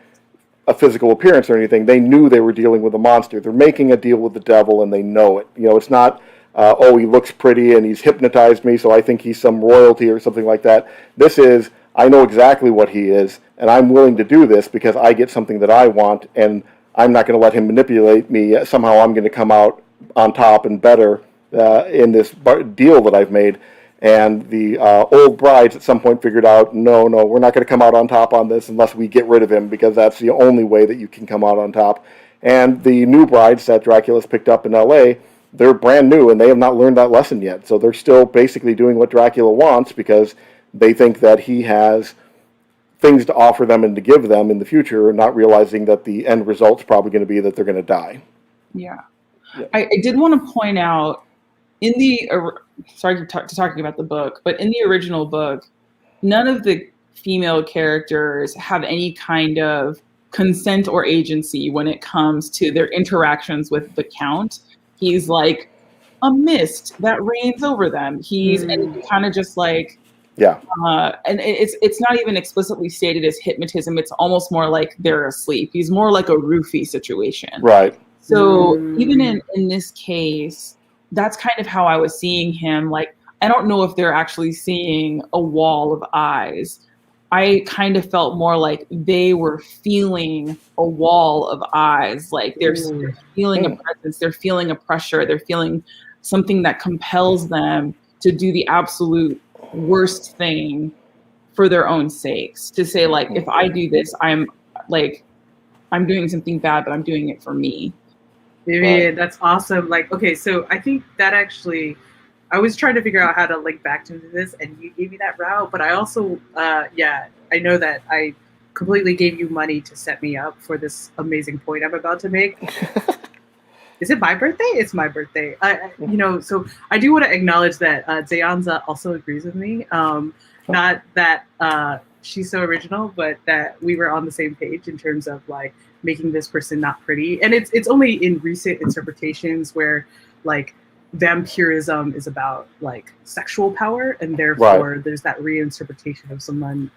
a physical appearance or anything. They knew they were dealing with a monster. They're making a deal with the devil, and they know it. It's not, oh, he looks pretty and he's hypnotized me, so I think he's some royalty or something like that. This is, I know exactly what he is, and I'm willing to do this because I get something that I want, and I'm not going to let him manipulate me. Somehow I'm going to come out on top and better in this deal that I've made. And the old brides at some point figured out, no, we're not going to come out on top on this unless we get rid of him, because that's the only way that you can come out on top. And the new brides that Dracula's picked up in L.A., they're brand new, and they have not learned that lesson yet. So they're still basically doing what Dracula wants because they think that he has things to offer them and to give them in the future, not realizing that the end result's probably going to be that they're going to die.
Yeah. I did want to point out, in the sorry to talking about the book, but in the original book, none of the female characters have any kind of consent or agency when it comes to their interactions with the Count. He's like a mist that reigns over them. He's and kind of just like,
yeah.
And it's not even explicitly stated as hypnotism. It's almost more like they're asleep. He's more like a roofie situation.
Right.
So even in this case, that's kind of how I was seeing him. Like, I don't know if they're actually seeing a wall of eyes. I kind of felt more like they were feeling a wall of eyes. Like they're feeling a presence, they're feeling a pressure, they're feeling something that compels them to do the absolute worst thing for their own sakes. To say like, if I do this, I'm doing something bad, but I'm doing it for me.
Vivian, that's awesome. Like, okay, so I think that actually, I was trying to figure out how to link back to this, and you gave me that route. But I also, I know that I completely gave you money to set me up for this amazing point I'm about to make. Is it my birthday? It's my birthday. So I do want to acknowledge that Zayanza also agrees with me. Not that she's so original, but that we were on the same page in terms of like making this person not pretty. And it's only in recent interpretations where like vampirism is about like sexual power, and therefore there's that reinterpretation of someone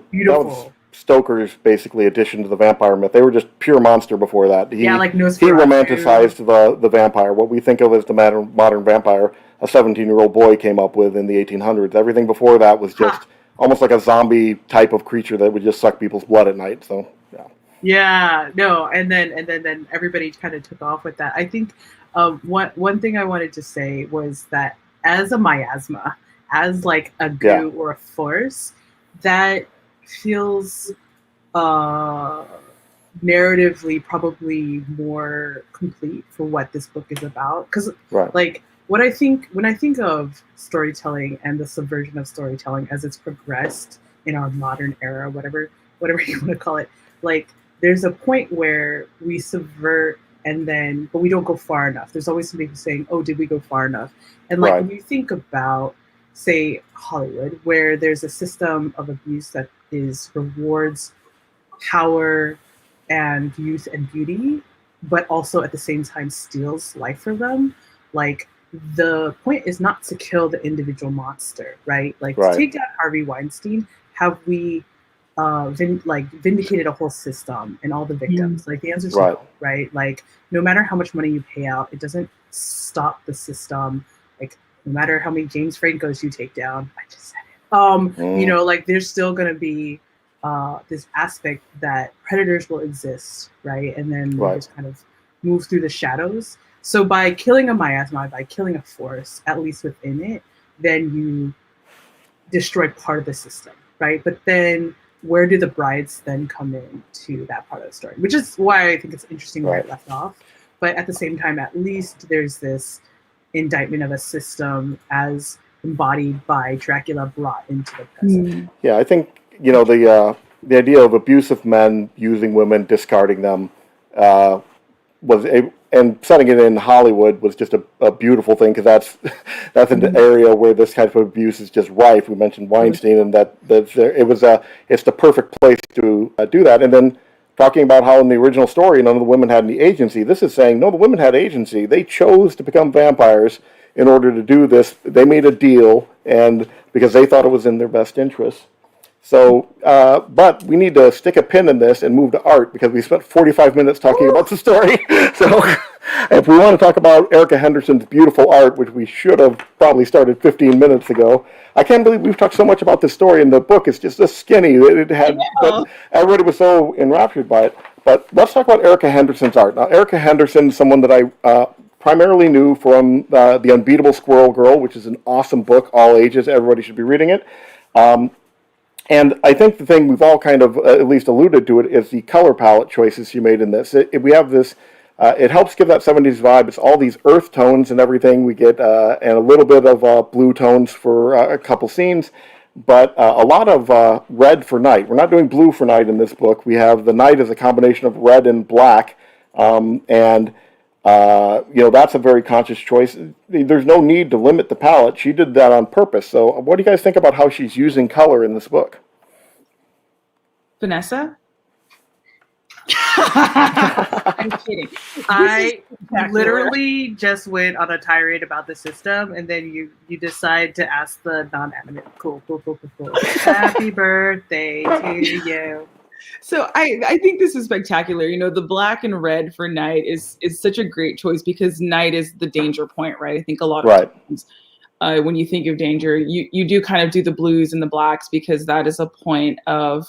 beautiful.
That was Stoker's basically addition to the vampire myth. They were just pure monster before that. He romanticized the vampire. What we think of as the modern vampire, a 17-year-old boy came up with in the 1800s. Everything before that was just almost like a zombie type of creature that would just suck people's blood at night. So yeah.
Yeah, no, and then everybody kind of took off with that. I think one thing I wanted to say was that as a miasma, as like a goo or a force, that feels narratively probably more complete for what this book is about. Because like when I think of storytelling and the subversion of storytelling as it's progressed in our modern era, whatever you want to call it, like there's a point where we subvert but we don't go far enough. There's always somebody who's saying, oh, did we go far enough? And like when you think about, say, Hollywood, where there's a system of abuse that rewards power and youth and beauty, but also at the same time steals life from them, like the point is not to kill the individual monster, right? Like to take down Harvey Weinstein, have we vindicated a whole system and all the victims? Like the answer is no, right? Like no matter how much money you pay out, it doesn't stop the system. Like no matter how many James Francos you take down, I just said it. Like there's still gonna be this aspect that predators will exist, right? And then they just kind of move through the shadows. So by killing a miasma, by killing a force, at least within it, then you destroy part of the system, right? But then where do the brides then come in to that part of the story? Which is why I think it's interesting where it left off. But at the same time, at least there's this indictment of a system as embodied by Dracula brought into the present.
Yeah, I think, the idea of abusive men using women, discarding them, was able, and setting it in Hollywood was just a beautiful thing, because that's an area where this type of abuse is just rife. We mentioned Weinstein, and it's the perfect place to do that. And then talking about how in the original story none of the women had any agency. This is saying no, the women had agency. They chose to become vampires in order to do this. They made a deal, and because they thought it was in their best interest. So, but we need to stick a pin in this and move to art, because we spent 45 minutes talking about the story. So, if we want to talk about Erica Henderson's beautiful art, which we should have probably started 15 minutes ago, I can't believe we've talked so much about this story in the book. It's just so skinny. But everybody was so enraptured by it. But let's talk about Erica Henderson's art. Now, Erica Henderson is someone that I primarily knew from The Unbeatable Squirrel Girl, which is an awesome book, all ages. Everybody should be reading it. And I think the thing we've all kind of at least alluded to it is the color palette choices she made in this. We have this, it helps give that 70s vibe. It's all these earth tones and everything we get, and a little bit of blue tones for a couple scenes, but a lot of red for night. We're not doing blue for night in this book. We have the night as a combination of red and black, and that's a very conscious choice. There's no need to limit the palette. She did that on purpose. So what do you guys think about how she's using color in this book?
Vanessa? I'm kidding.
I literally just went on a tirade about the system, and then you decide to ask the non-animate. Cool. Happy birthday to you.
So I think this is spectacular. The black and red for night is such a great choice, because night is the danger point, right? I think a lot of times when you think of danger, you do kind of do the blues and the blacks, because that is a point of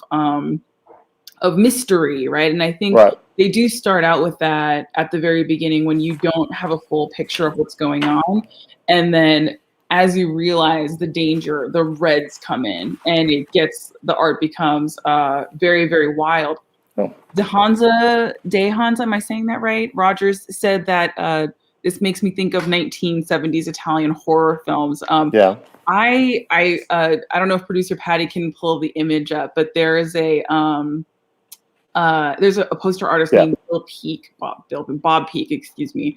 mystery, right? And I think they do start out with that at the very beginning, when you don't have a full picture of what's going on, and then as you realize the danger, the reds come in, and the art becomes very, very wild. De Hansa, am I saying that right? Rogers said that this makes me think of 1970s Italian horror films. I don't know if producer Patty can pull the image up, but there's a poster artist named Bob Peak, excuse me.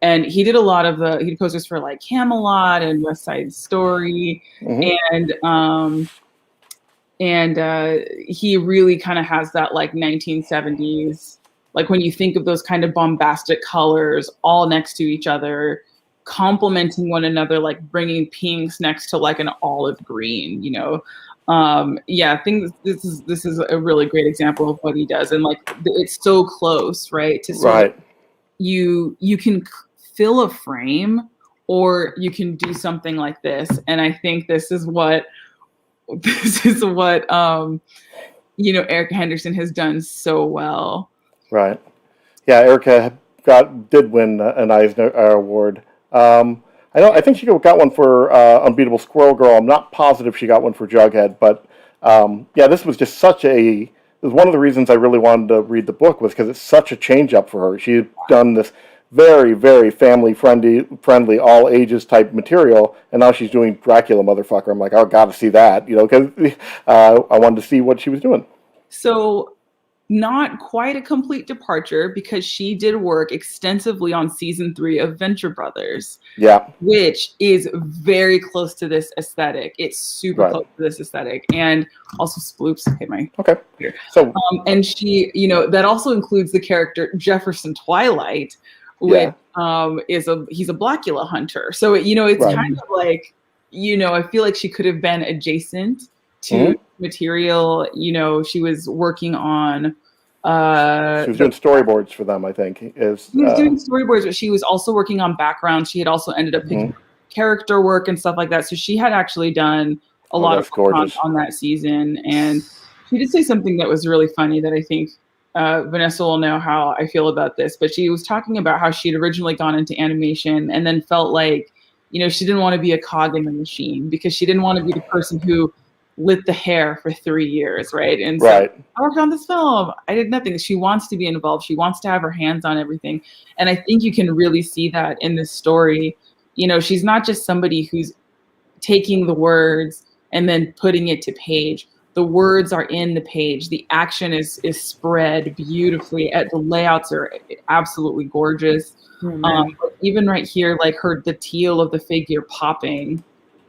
And he did a lot of he did posters for like Camelot and West Side Story. Mm-hmm. And he really kind of has that like 1970s, like when you think of those kind of bombastic colors all next to each other, complementing one another, like bringing pinks next to like an olive green, I think this is a really great example of what he does. And like, it's so close, right? To sort of, you can fill a frame, or you can do something like this. And I think this is what Erica Henderson has done so well. Right.
Yeah, Erica did win an Eisner Award. I think she got one for Unbeatable Squirrel Girl. I'm not positive she got one for Jughead, but this was just it was one of the reasons I really wanted to read the book, was because it's such a change up for her. She had done this very, very family friendly, all ages type material, and now she's doing Dracula, motherfucker. I'm like, I got to see that, because I wanted to see what she was doing.
So, not quite a complete departure, because she did work extensively on season 3 of Venture Brothers. Yeah. Which is very close to this aesthetic. It's super close to this aesthetic. And also Sploops. Okay. Here. So, and she, that also includes the character Jefferson Twilight, which he's a Blackula hunter. So, it's kind of like, I feel like she could have been adjacent to material. She was working on
she was doing storyboards for them, I think. She was
doing storyboards, but she was also working on background. She had also ended up picking character work and stuff like that. So she had actually done a lot of work on that season. And she did say something that was really funny that I think Vanessa will know how I feel about this. But she was talking about how she'd originally gone into animation and then felt like, she didn't want to be a cog in the machine, because she didn't want to be the person who lit the hair for 3 years, right? And so I worked on this film. I did nothing. She wants to be involved. She wants to have her hands on everything. And I think you can really see that in this story. She's not just somebody who's taking the words and then putting it to page. The words are in the page. The action is spread beautifully. The layouts are absolutely gorgeous. Even right here, like the teal of the figure popping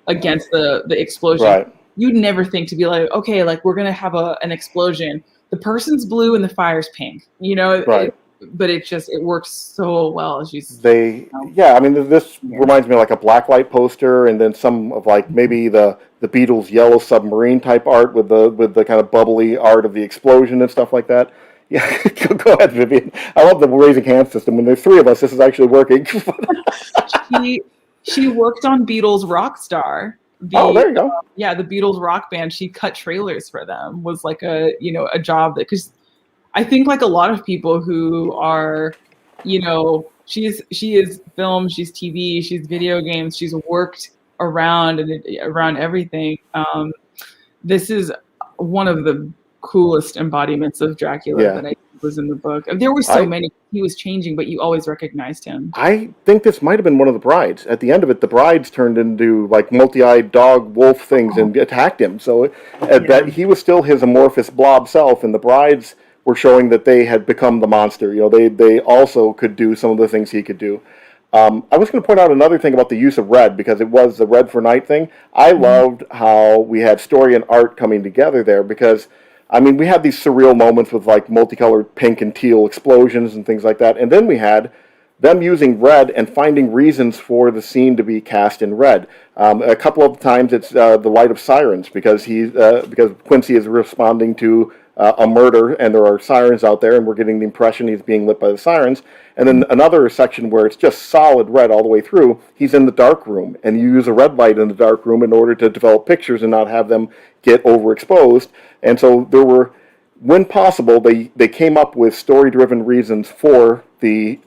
against the explosion.
Right.
You'd never think to be like, okay, like we're gonna have an explosion. The person's blue and the fire's pink. You know,
Right.
But it works so well.
I mean, this reminds me of like a blacklight poster, and then some of like maybe the Beatles' Yellow Submarine type art with the kind of bubbly art of the explosion and stuff like that. Yeah, go ahead, Vivian. I love the raising hand system. When there's three of us, this is actually working.
She worked on Beatles Rockstar.
There you go.
The Beatles rock band. She cut trailers for them. Was like a job that, because I think like a lot of people who are, she is film, she's TV, she's video games, she's worked around everything. This is one of the coolest embodiments of Dracula that I think was in the book. There were so many. He was changing, but you always recognized him.
I think this might have been one of the brides. At the end of it, the brides turned into like multi-eyed dog wolf things and attacked him. So that he was still his amorphous blob self, and the brides were showing that they had become the monster. They also could do some of the things he could do. I was going to point out another thing about the use of red, because it was the red for night thing. I loved how we had story and art coming together there, because I mean, we had these surreal moments with like multicolored pink and teal explosions and things like that. And then we had them using red and finding reasons for the scene to be cast in red. A couple of times it's the light of sirens, because because Quincy is responding to a murder, and there are sirens out there, and we're getting the impression he's being lit by the sirens. And then another section where it's just solid red all the way through, he's in the dark room, and you use a red light in the dark room in order to develop pictures and not have them get overexposed. And so there were, when possible, they came up with story-driven reasons for the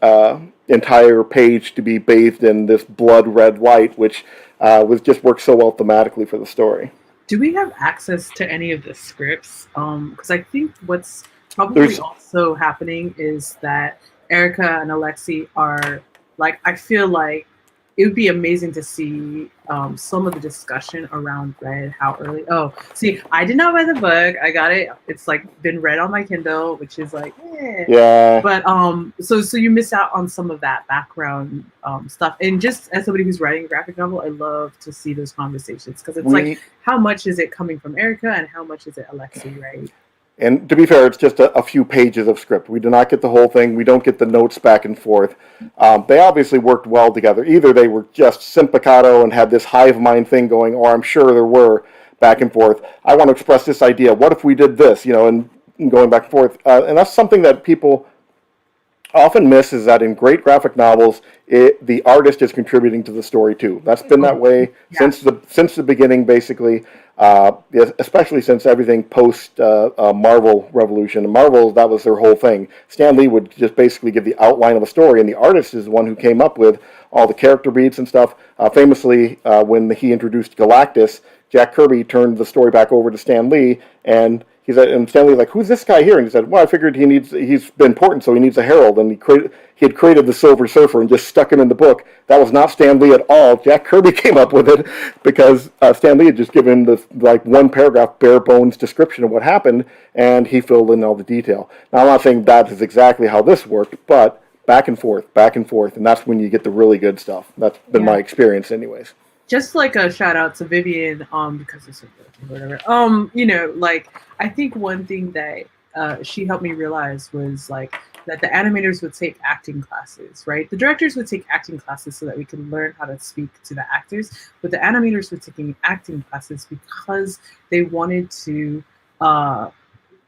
entire page to be bathed in this blood red light, which just worked so well thematically for the story.
Do we have access to any of the scripts? Because I think what's probably also happening is that Erica and Alexi are like, I feel like it would be amazing to see some of the discussion around red, how early. Oh, see, I did not buy the book. I got it. It's like been read on my Kindle, which is like,
yeah.
But so you miss out on some of that background stuff. And just as somebody who's writing a graphic novel, I love to see those conversations, because it's like, how much is it coming from Erica and how much is it Alexi, right?
And to be fair, it's just a few pages of script. We do not get the whole thing. We don't get the notes back and forth. They obviously worked well together. Either they were just simpatico and had this hive mind thing going, or I'm sure there were back and forth. I want to express this idea. What if we did this? And going back and forth. And that's something that people often miss, is that in great graphic novels, the artist is contributing to the story too. That's been that way since the beginning, basically. Especially since everything post Marvel Revolution. And Marvel, that was their whole thing. Stan Lee would just basically give the outline of a story, and the artist is the one who came up with all the character beats and stuff. Famously, when he introduced Galactus, Jack Kirby turned the story back over to Stan Lee, and he said, and Stan Lee was like, "Who's this guy here?" And he said, "Well, I figured he's been important, so he needs a herald." And he had created the Silver Surfer and just stuck him in the book. That was not Stan Lee at all. Jack Kirby came up with it, because Stan Lee had just given the like one paragraph bare bones description of what happened, and he filled in all the detail. Now, I'm not saying that is exactly how this worked, but back and forth, and that's when you get the really good stuff. That's been my experience, anyways.
Just like a shout out to Vivian, because it's whatever. Like, I think one thing that she helped me realize was like that the animators would take acting classes, right? The directors would take acting classes so that we could learn how to speak to the actors, but the animators were taking acting classes because they wanted to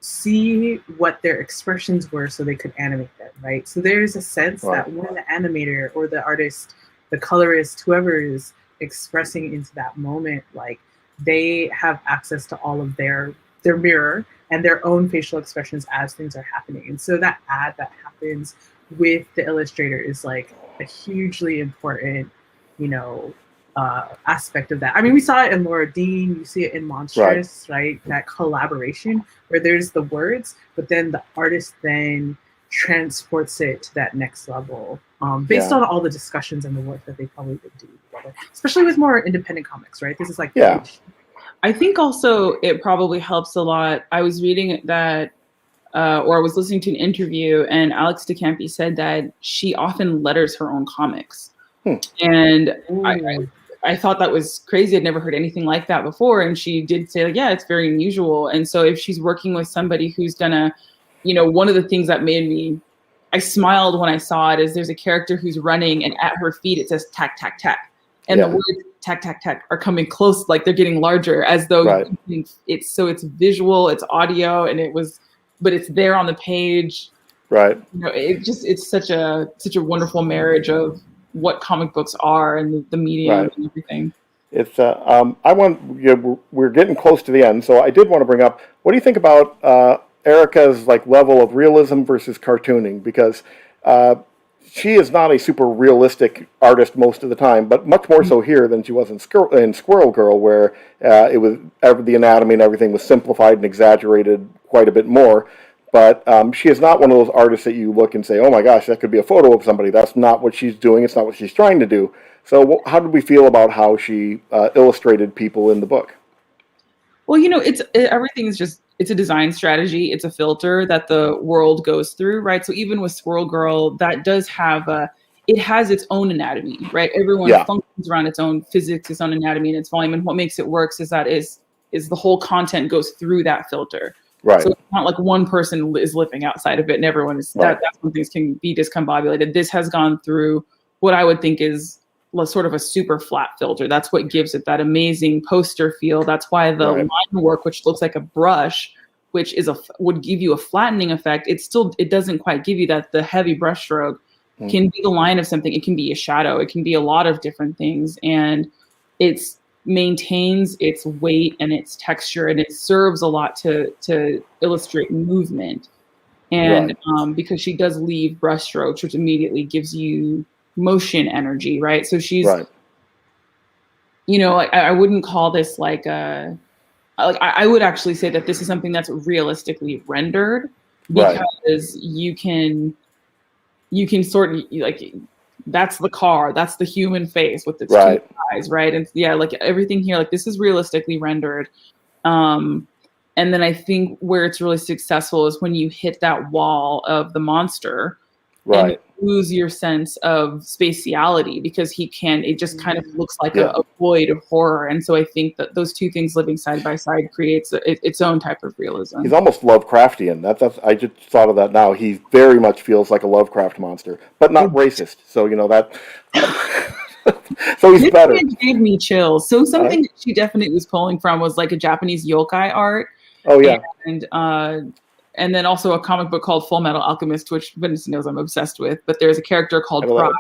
see what their expressions were so they could animate them, right? So there's a sense that when the animator or the artist, the colorist, whoever is expressing into that moment, like they have access to all of their mirror and their own facial expressions as things are happening. And so that ad that happens with the illustrator is like a hugely important, aspect of that. I mean, we saw it in Laura Dean, you see it in Monstrous, right? That collaboration where there's the words, but then the artist then transports it to that next level, based on all the discussions and the work that they probably would do together, especially with more independent comics, right? This is like
I think also it probably helps a lot. I was reading that, or I was listening to an interview, and Alex De Campi said that she often letters her own comics. And I thought that was crazy. I'd never heard anything like that before. And she did say, like, yeah, it's very unusual. And so if she's working with somebody who's gonna, one of the things that made me, I smiled when I saw it, is there's a character who's running, and at her feet it says tack, tack, tack. And the words tack, tack, tack are coming close, like they're getting larger, as though it's visual, it's audio, but it's there on the page.
Right.
It's such a wonderful marriage of what comic books are and the medium and everything. It's
we're getting close to the end, so I did want to bring up, what do you think about Erica's level of realism versus cartooning? Because she is not a super realistic artist most of the time, but much more so here than she was in Squirrel Girl, where the anatomy and everything was simplified and exaggerated quite a bit more. But she is not one of those artists that you look and say, oh my gosh, that could be a photo of somebody. That's not what she's doing. It's not what she's trying to do. So how did we feel about how she illustrated people in the book?
Well, everything is just, it's a design strategy. It's a filter that the world goes through, right? So even with Squirrel Girl, that does have it has its own anatomy, right? Everyone functions around its own physics, its own anatomy, and its volume. And what makes it works is that is the whole content goes through that filter.
Right.
So it's not like one person is living outside of it and everyone is, that's when things can be discombobulated. This has gone through what I would think is sort of a super flat filter. That's what gives it that amazing poster feel. That's why the line work, which looks like a brush, which would give you a flattening effect, it doesn't quite give you that. The heavy brush stroke can be the line of something. It can be a shadow. It can be a lot of different things. And it's maintains its weight and its texture, and it serves a lot to illustrate movement. And because she does leave brush strokes, which immediately gives you motion energy, right? So she's, I wouldn't call this I would actually say that this is something that's realistically rendered, because you can sort of that's the car, that's the human face with its two eyes, right? And everything here, this is realistically rendered. And then I think where it's really successful is when you hit that wall of the monster, and you lose your sense of spatiality, because it just kind of looks like a void of horror. And so I think that those two things living side by side creates its own type of realism.
He's almost Lovecraftian. I just thought of that now. He very much feels like a Lovecraft monster, but not racist. So that. So he's better.
It gave me chills. So something that she definitely was pulling from was a Japanese yokai art.
Oh yeah.
And then also a comic book called Full Metal Alchemist, which goodness knows I'm obsessed with. But there's a character called Pride,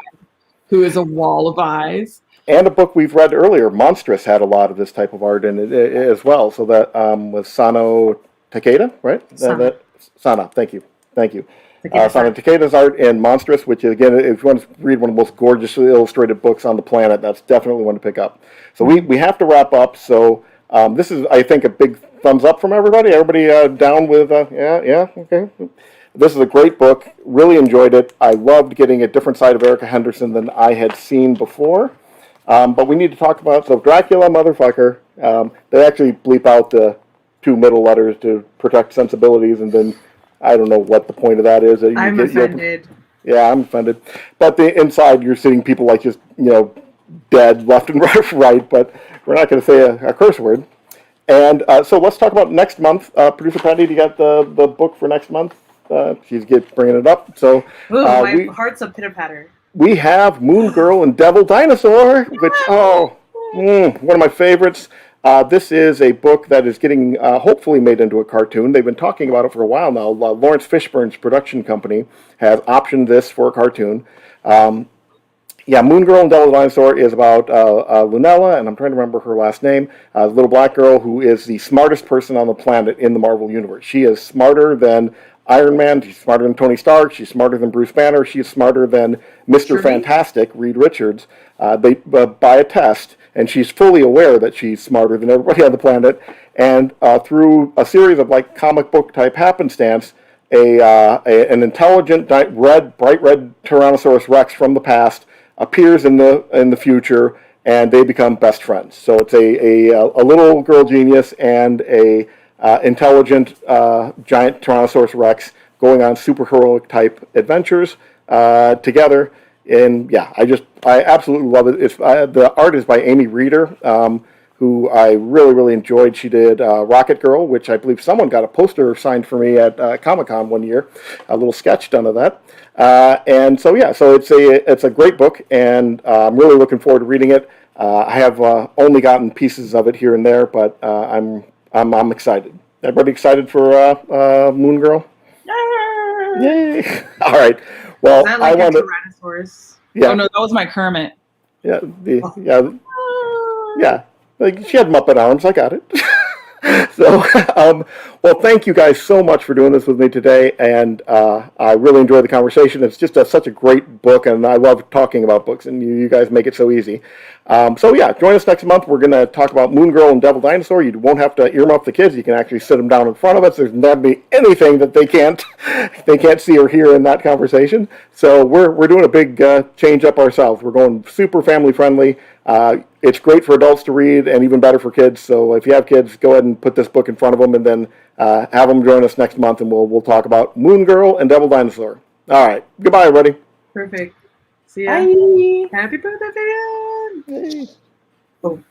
who is a wall of eyes.
And a book we've read earlier, Monstrous, had a lot of this type of art in it as well. So that was Sano Takeda, right? Sana, thank you. Sana Takeda's art in Monstrous, which again, if you want to read one of the most gorgeously illustrated books on the planet, that's definitely one to pick up. So we have to wrap up. So this is, I think, a big thumbs up from everybody. Everybody down with, okay. This is a great book. Really enjoyed it. I loved getting a different side of Erica Henderson than I had seen before. But we need to talk about, so Dracula, Motherf ker. They actually bleep out the two middle letters to protect sensibilities, and then I don't know what the point of that is.
I'm offended.
Yeah, I'm offended. But the inside, you're seeing people just, dead left and right, but we're not going to say a curse word. And so let's talk about next month. Producer Patty, do you got the book for next month? She's bringing it up. So
my heart's a pitter-patter.
We have Moon Girl and Devil Dinosaur, which, one of my favorites. This is a book that is getting hopefully made into a cartoon. They've been talking about it for a while now. Lawrence Fishburne's production company has optioned this for a cartoon. Moon Girl and Devil Dinosaur is about Lunella, and I'm trying to remember her last name, a little black girl who is the smartest person on the planet in the Marvel Universe. She is smarter than Iron Man, she's smarter than Tony Stark, she's smarter than Bruce Banner, she's smarter than Mr. Fantastic, Reed Richards, by a test, and she's fully aware that she's smarter than everybody on the planet, and through a series of comic book type happenstance, an intelligent, bright red Tyrannosaurus Rex from the past appears in the future, and they become best friends. So it's a little girl genius and a intelligent giant Tyrannosaurus Rex going on super heroic type adventures together. And yeah, I absolutely love it. The art is by Amy Reeder, who I really, really enjoyed. She did Rocket Girl, which I believe someone got a poster signed for me at Comic-Con one year, a little sketch done of that. And so yeah, so it's a great book, and I'm really looking forward to reading it. I have only gotten pieces of it here and there, but I'm excited. Everybody excited for Moon Girl? Yay! All right. Well,
Is that like a Tyrannosaurus?
Yeah.
Oh no, that was my Kermit.
Yeah. Yeah. Like she had Muppet arms. I got it. So, well, thank you guys so much for doing this with me today, and I really enjoyed the conversation. It's just such a great book, and I love talking about books, and you guys make it so easy. So yeah, join us next month. We're going to talk about Moon Girl and Devil Dinosaur. You won't have to earmuff the kids. You can actually sit them down in front of us. There's not be anything that they can't see or hear in that conversation. So we're doing a big change up ourselves. We're going super family friendly. It's great for adults to read and even better for kids. So if you have kids, go ahead and put this book in front of them, and then have them join us next month, and we'll talk about Moon Girl and Devil Dinosaur. All right. Goodbye, everybody.
Perfect. See ya.
Bye.
Happy birthday, Vivian.
Yay.
Oh.